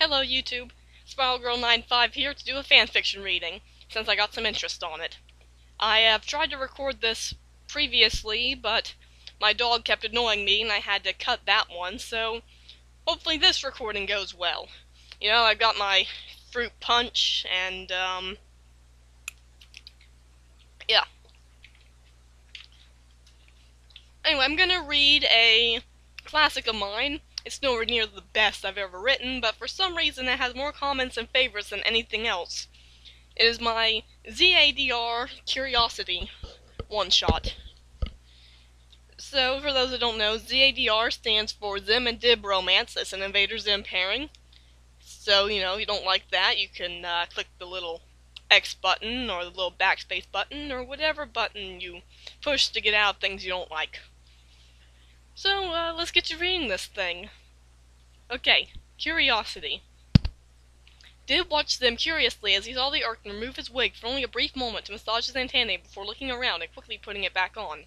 Hello YouTube, SpiralGirl95 here to do a fanfiction reading, since I got some interest on it. I have tried to record this previously, but my dog kept annoying me and I had to cut that one, so hopefully this recording goes well. You know, I've got my fruit punch, and yeah. Anyway, I'm gonna read a classic of mine. It's nowhere near the best I've ever written, but for some reason it has more comments and favorites than anything else. It is my ZaDR Curiosity one-shot. So, for those that don't know, ZaDR stands for Zim and Dib Romance. It's an Invader-Zim pairing. So, you know, if you don't like that, you can click the little X button, or the little backspace button, or whatever button you push to get out of things you don't like. So, let's get to reading this thing. Okay, Curiosity. Dib watched them curiously as he saw the Urkin remove his wig for only a brief moment to massage his antennae before looking around and quickly putting it back on.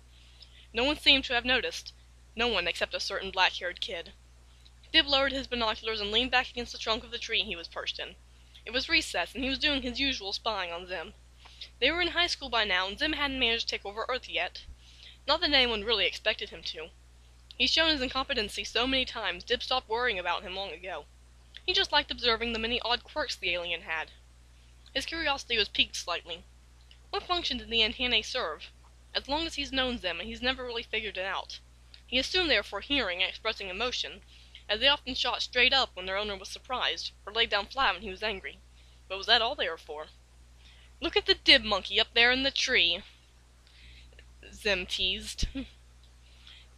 No one seemed to have noticed. No one except a certain black-haired kid. Dib lowered his binoculars and leaned back against the trunk of the tree he was perched in. It was recess, and he was doing his usual spying on Zim. They were in high school by now, and Zim hadn't managed to take over Earth yet. Not that anyone really expected him to. He's shown his incompetency so many times, Dib stopped worrying about him long ago. He just liked observing the many odd quirks the alien had. His curiosity was piqued slightly. What function did the antennae serve? As long as he's known them, he's never really figured it out. He assumed they were for hearing and expressing emotion, as they often shot straight up when their owner was surprised, or laid down flat when he was angry. But was that all they were for? "Look at the Dib monkey up there in the tree," Zim teased,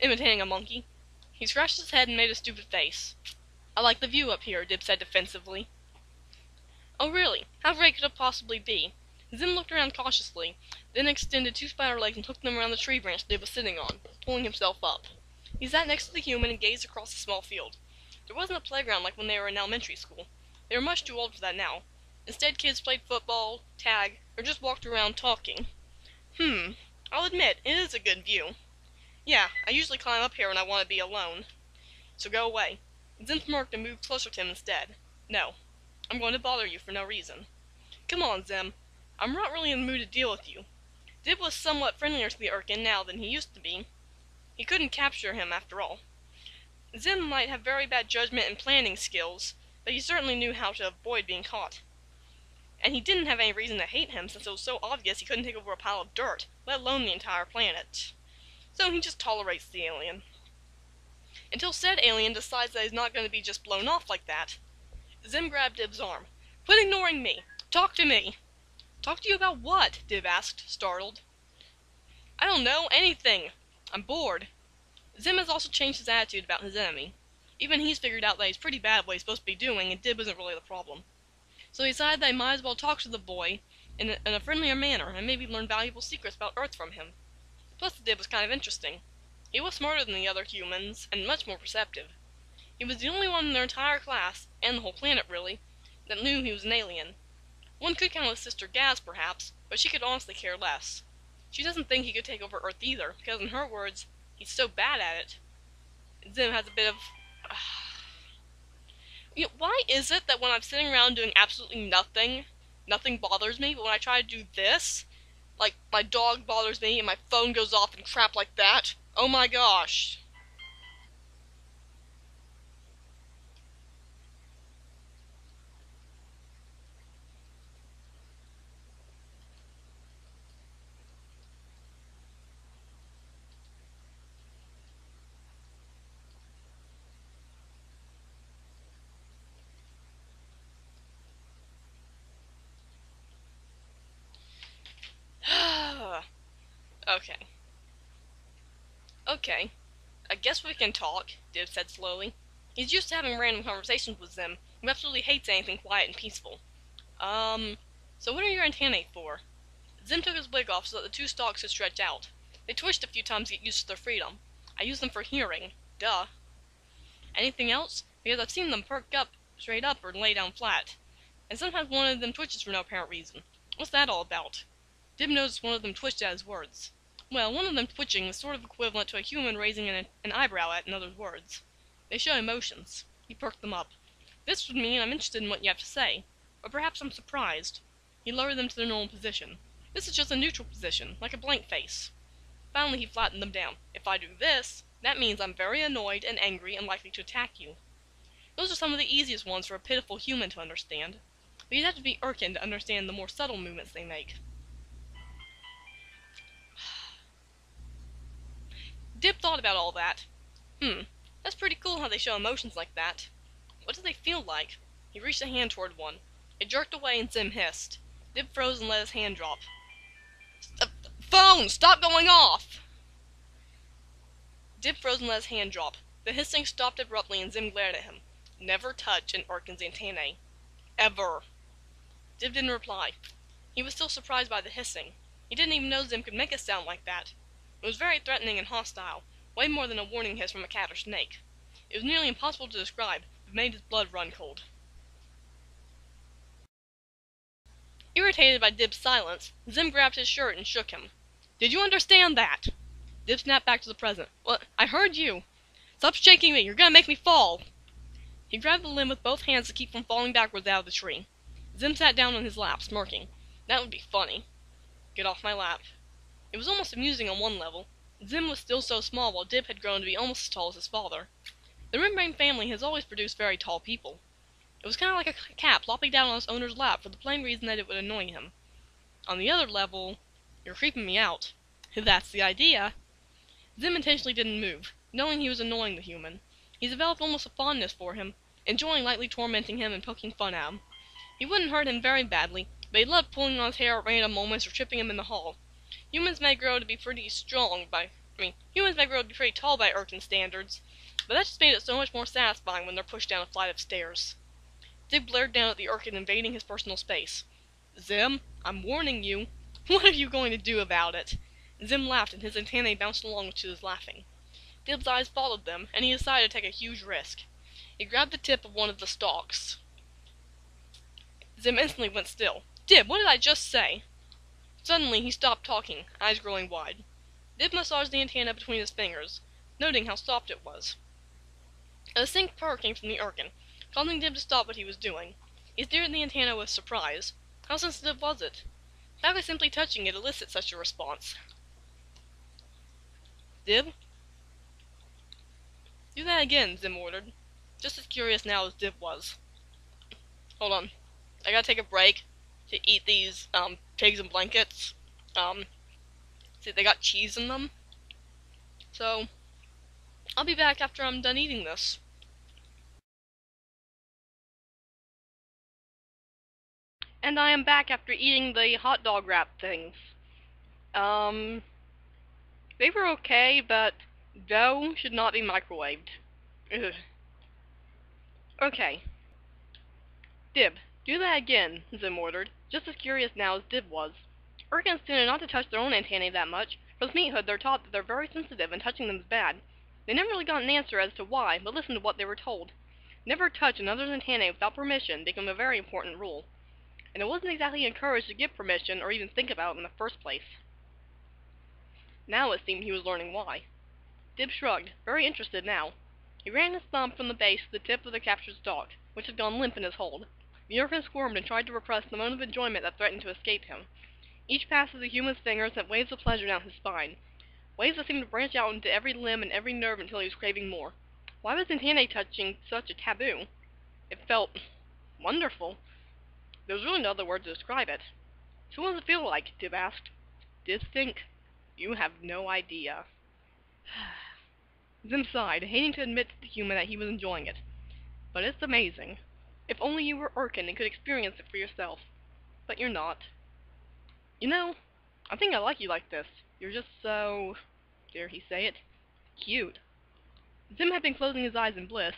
imitating a monkey. He scratched his head and made a stupid face. "I like the view up here," Dib said defensively. "Oh really? How great could it possibly be?" Zim looked around cautiously, then extended two spider legs and hooked them around the tree branch Dib was sitting on, pulling himself up. He sat next to the human and gazed across the small field. There wasn't a playground like when they were in elementary school. They were much too old for that now. Instead, kids played football, tag, or just walked around talking. I'll admit, it is a good view. Yeah, I usually climb up here when I want to be alone. So go away." Zim smirked and moved closer to him instead. "No, I'm going to bother you for no reason. Come on, Zim. I'm not really in the mood to deal with you." Dib was somewhat friendlier to the Urkin now than he used to be. He couldn't capture him after all. Zim might have very bad judgment and planning skills, but he certainly knew how to avoid being caught. And he didn't have any reason to hate him, since it was so obvious he couldn't take over a pile of dirt, let alone the entire planet. So he just tolerates the alien. Until said alien decides that he's not going to be just blown off like that. Zim grabbed Dib's arm. "Quit ignoring me! Talk to me!" "Talk to you about what?" Dib asked, startled. "I don't know, anything! I'm bored." Zim has also changed his attitude about his enemy. Even he's figured out that he's pretty bad at what he's supposed to be doing, and Dib isn't really the problem. So he decided that he might as well talk to the boy in a friendlier manner, and maybe learn valuable secrets about Earth from him. Plus the Dib was kind of interesting. He was smarter than the other humans, and much more perceptive. He was the only one in their entire class, and the whole planet really, that knew he was an alien. One could count his sister Gaz, perhaps, but she could honestly care less. She doesn't think he could take over Earth either, because in her words, he's so bad at it. Zim has a bit of... You know, why is it that when I'm sitting around doing absolutely nothing, nothing bothers me, but when I try to do this, like my dog bothers me and my phone goes off and crap like that, oh my gosh. Okay. "Okay, I guess we can talk," Dib said slowly. He's used to having random conversations with Zim, who absolutely hates anything quiet and peaceful. So what are your antennae for?" Zim took his wig off so that the two stalks could stretch out. They twitched a few times to get used to their freedom. "I use them for hearing. Duh." "Anything else? Because I've seen them perk up, straight up, or lay down flat. And sometimes one of them twitches for no apparent reason. What's that all about?" Dib noticed one of them twitched at his words. Well, one of them twitching is sort of equivalent to a human raising an eyebrow at another's words. They show emotions. He perked them up. This would mean I'm interested in what you have to say. Or perhaps I'm surprised. He lowered them to their normal position. This is just a neutral position, like a blank face. Finally he flattened them down. If I do this, that means I'm very annoyed and angry and likely to attack you. Those are some of the easiest ones for a pitiful human to understand. But you'd have to be Urkin to understand the more subtle movements they make. Dib thought about all that. That's pretty cool how they show emotions like that. What do they feel like? He reached a hand toward one. It jerked away and Zim hissed. Dib froze and let his hand drop. Phone! Stop going off! Dib froze and let his hand drop. The hissing stopped abruptly and Zim glared at him. Never touch an Urkin's antennae. Ever. Dib didn't reply. He was still surprised by the hissing. He didn't even know Zim could make a sound like that. It was very threatening and hostile, way more than a warning hiss from a cat or snake. It was nearly impossible to describe, but made his blood run cold. Irritated by Dib's silence, Zim grabbed his shirt and shook him. Did you understand that? Dib snapped back to the present. What? I heard you. Stop shaking me, you're gonna make me fall. He grabbed the limb with both hands to keep from falling backwards out of the tree. Zim sat down on his lap, smirking. That would be funny. Get off my lap. It was almost amusing on one level. Zim was still so small while Dib had grown to be almost as tall as his father. The Rimbrain family has always produced very tall people. It was kind of like a cat plopping down on its owner's lap for the plain reason that it would annoy him. On the other level, you're creeping me out. That's the idea. Zim intentionally didn't move, knowing he was annoying the human. He developed almost a fondness for him, enjoying lightly tormenting him and poking fun at him. He wouldn't hurt him very badly, but he loved pulling on his hair at random moments or tripping him in the hall. Humans may grow to be pretty tall by Urkin standards, but that just made it so much more satisfying when they're pushed down a flight of stairs. Dib glared down at the Urkin invading his personal space. Zim, I'm warning you. What are you going to do about it? Zim laughed and his antennae bounced along to his laughing. Dib's eyes followed them, and he decided to take a huge risk. He grabbed the tip of one of the stalks. Zim instantly went still. Dib, what did I just say? Suddenly he stopped talking, eyes growing wide. Dib massaged the antenna between his fingers, noting how soft it was. A distinct purr came from the Urkin, causing Dib to stop what he was doing. He stared at the antenna with surprise. How sensitive was it? How could simply touching it elicit such a response? Dib? Do that again, Zim ordered, just as curious now as Dib was. Hold on. I gotta take a break to eat these, pigs and blankets. See, they got cheese in them. So, I'll be back after I'm done eating this. And I am back after eating the hot dog wrap things. They were okay, but dough should not be microwaved. Ugh. Okay. Dib, do that again, Zim ordered, just as curious now as Dib was. Urkins tended not to touch their own antennae that much. From meathood they're taught that they're very sensitive and touching them is bad. They never really got an answer as to why, but listened to what they were told. Never touch another's antennae without permission became a very important rule. And it wasn't exactly encouraged to give permission or even think about it in the first place. Now it seemed he was learning why. Dib shrugged, very interested now. He ran his thumb from the base to the tip of the captured stalk, which had gone limp in his hold. The Urkin squirmed and tried to repress the moan of enjoyment that threatened to escape him. Each pass of the human's fingers sent waves of pleasure down his spine, waves that seemed to branch out into every limb and every nerve until he was craving more. Why was antennae touching such a taboo? It felt wonderful. There was really no other word to describe it. So what does it feel like? Dib asked. Dib think. You have no idea. Zim sighed, hating to admit to the human that he was enjoying it. But it's amazing. If only you were Urkin and could experience it for yourself. But you're not. You know, I think I like you like this. You're just so, dare he say it, cute. Zim had been closing his eyes in bliss.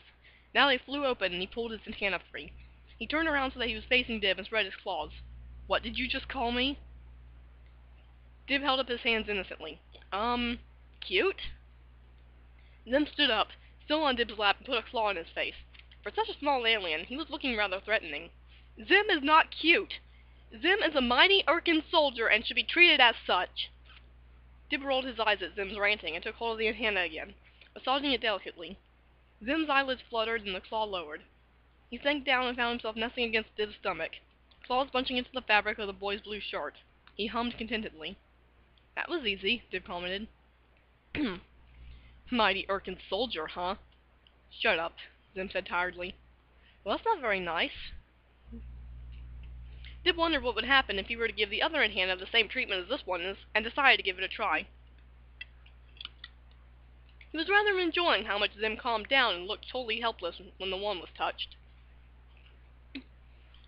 Now they flew open and he pulled his antenna free. He turned around so that he was facing Dib and spread his claws. What did you just call me? Dib held up his hands innocently. Cute? Zim stood up, still on Dib's lap, and put a claw in his face. For such a small alien, he was looking rather threatening. Zim is not cute. Zim is a mighty Urkin soldier and should be treated as such. Dib rolled his eyes at Zim's ranting and took hold of the antenna again, massaging it delicately. Zim's eyelids fluttered and the claw lowered. He sank down and found himself nestling against Dib's stomach, claws bunching into the fabric of the boy's blue shirt. He hummed contentedly. "That was easy," Dib commented. "Mighty Irkin soldier, huh?" "Shut up," Zim said tiredly. "Well, that's not very nice." Dib wondered what would happen if he were to give the other antenna the same treatment as this one is, and decided to give it a try. He was rather enjoying how much Zim calmed down and looked totally helpless when the one was touched.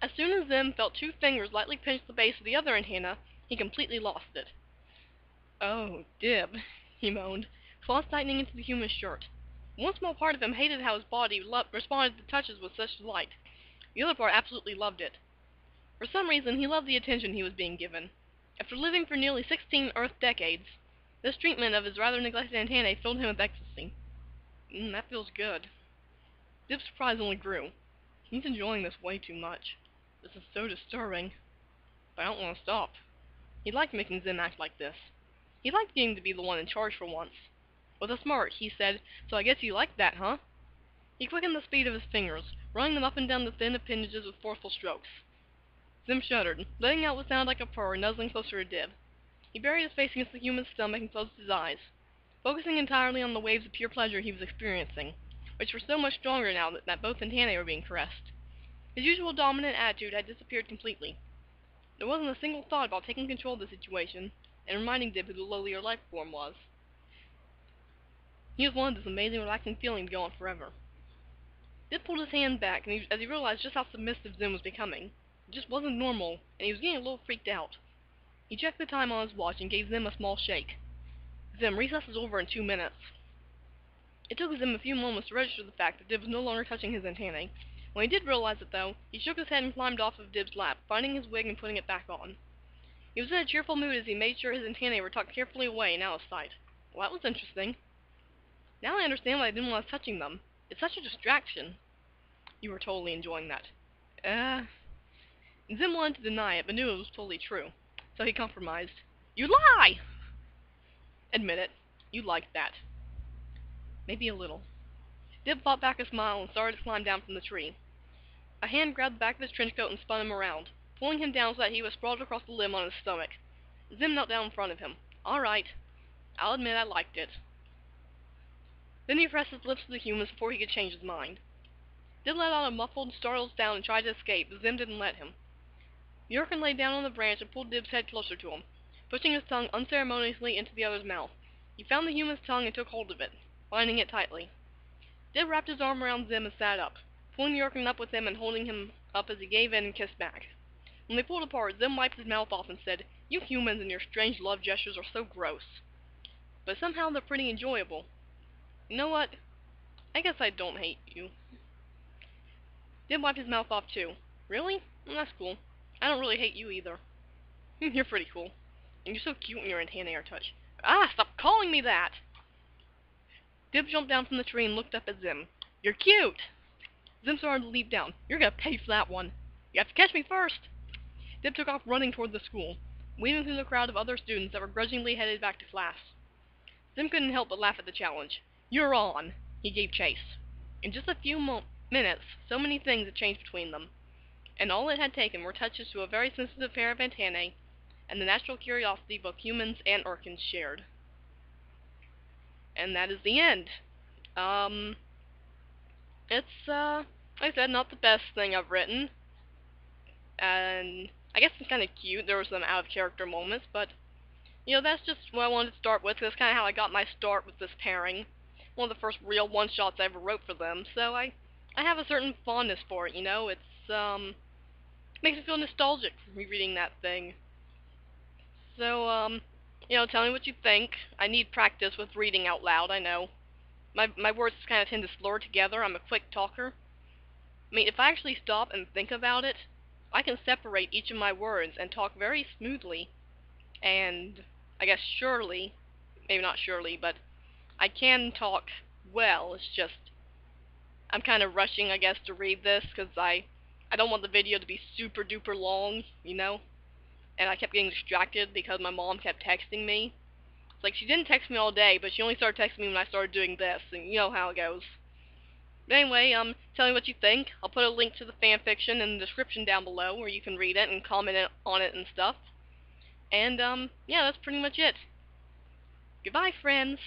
As soon as Zim felt two fingers lightly pinch the base of the other antenna, he completely lost it. "Oh, Dib," he moaned, claws tightening into the human's shirt. One small part of him hated how his body responded to touches with such delight. The other part absolutely loved it. For some reason, he loved the attention he was being given. After living for nearly 16 Earth decades, this treatment of his rather neglected antennae filled him with ecstasy. That feels good. Dib's surprise only grew. He's enjoying this way too much. This is so disturbing. But I don't want to stop. He liked making Zim act like this. He liked getting to be the one in charge for once. With a smirk, he said, "So I guess you like that, huh?" He quickened the speed of his fingers, running them up and down the thin appendages with forceful strokes. Zim shuddered, letting out what sounded like a purr and nuzzling closer to Dib. He buried his face against the human's stomach and closed his eyes, focusing entirely on the waves of pure pleasure he was experiencing, which were so much stronger now that both antennae were being caressed. His usual dominant attitude had disappeared completely. There wasn't a single thought about taking control of the situation and reminding Dib who the lowlier life form was. He just wanted this amazing, relaxing feeling to go on forever. Dib pulled his hand back as he realized just how submissive Zim was becoming. It just wasn't normal, and he was getting a little freaked out. He checked the time on his watch and gave Zim a small shake. "Zim, recess is over in 2 minutes." It took Zim a few moments to register the fact that Dib was no longer touching his antennae. When he did realize it, though, he shook his head and climbed off of Dib's lap, finding his wig and putting it back on. He was in a cheerful mood as he made sure his antennae were tucked carefully away and out of sight. Well, that was interesting. Now I understand why I didn't want us touching them. It's such a distraction. You were totally enjoying that. Zim wanted to deny it, but knew it was totally true. So he compromised. "You lie!" "Admit it. You liked that." "Maybe a little." Dib fought back a smile and started to climb down from the tree. A hand grabbed the back of his trench coat and spun him around, pulling him down so that he was sprawled across the limb on his stomach. Zim knelt down in front of him. "All right. I'll admit I liked it." Then he pressed his lips to the human's before he could change his mind. Dib let out a muffled, startled sound and tried to escape, but Zim didn't let him. The Orkin lay down on the branch and pulled Dib's head closer to him, pushing his tongue unceremoniously into the other's mouth. He found the human's tongue and took hold of it, binding it tightly. Dib wrapped his arm around Zim and sat up, pulling the Orkin up with him and holding him up as he gave in and kissed back. When they pulled apart, Zim wiped his mouth off and said, "You humans and your strange love gestures are so gross. But somehow they're pretty enjoyable. You know what? I guess I don't hate you." Dib wiped his mouth off too. "Really? Well, that's cool. I don't really hate you either." "You're pretty cool. And you're so cute when your antennae are touched." "Ah, stop calling me that!" Dib jumped down from the tree and looked up at Zim. "You're cute!" Zim started to leap down. "You're gonna pay for that one. You have to catch me first." Dib took off running toward the school, weaving through the crowd of other students that were grudgingly headed back to class. Zim couldn't help but laugh at the challenge. "You're on!" He gave chase. In just a few minutes, so many things had changed between them, and all it had taken were touches to a very sensitive pair of antennae, and the natural curiosity both humans and Urkins shared. And that is the end. It's, like I said, not the best thing I've written, and I guess it's kind of cute. There were some out-of-character moments, but, you know, that's just what I wanted to start with. That's kind of how I got my start with this pairing. One of the first real one-shots I ever wrote for them, so I have a certain fondness for it, you know? It's, makes me feel nostalgic rereading that thing. So, you know, tell me what you think. I need practice with reading out loud, I know. My words kind of tend to slur together. I'm a quick talker. I mean, if I actually stop and think about it, I can separate each of my words and talk very smoothly, and I guess surely, maybe not surely, but I can talk well. It's just, I'm kind of rushing, I guess, to read this, because I don't want the video to be super duper long, you know? And I kept getting distracted because my mom kept texting me. It's like, she didn't text me all day, but she only started texting me when I started doing this, and you know how it goes. But anyway, tell me what you think. I'll put a link to the fanfiction in the description down below where you can read it and comment on it and stuff. And, yeah, that's pretty much it. Goodbye, friends!